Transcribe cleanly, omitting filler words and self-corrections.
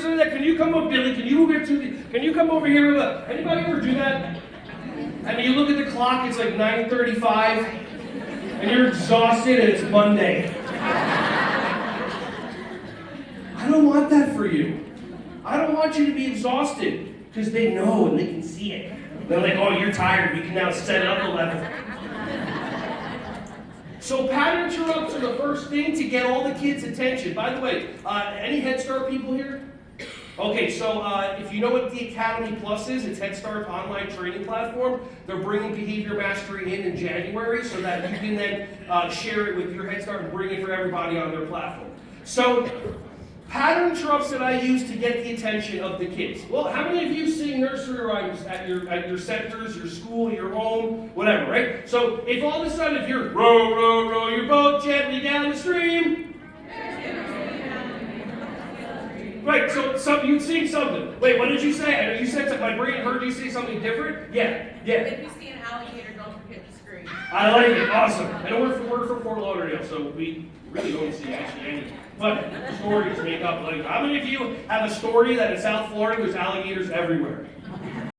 Can you come up, Billy? Can you come over here with a? Anybody ever do that? I mean, you look at the clock. It's like 9:35, and you're exhausted, and it's Monday. I don't want that for you. I don't want you to be exhausted because they know and they can see it. They're like, oh, you're tired. We can now set up a level. So pattern interrupts are the first thing to get all the kids' attention. By the way, any Head Start people here? Okay, so if you know what the Academy Plus is, it's Head Start's online training platform. They're bringing behavior mastery in January so that you can then share it with your Head Start and bring it for everybody on their platform. So pattern interrupts that I use to get the attention of the kids. Well, how many of you sing nursery rhymes at your centers, your school, your home, whatever, right? So if all of a sudden if you're row, row, row your boat gently down the stream. Right, so you'd sing something. Wait, what did you say? I know you said something. My brain heard you say something different. Yeah. If you see an alligator, don't forget to scream. I like it. Awesome. And we're from Fort Lauderdale, so we really don't see actually any. But stories make up. Like, how many of you have a story that in South Florida there's alligators everywhere?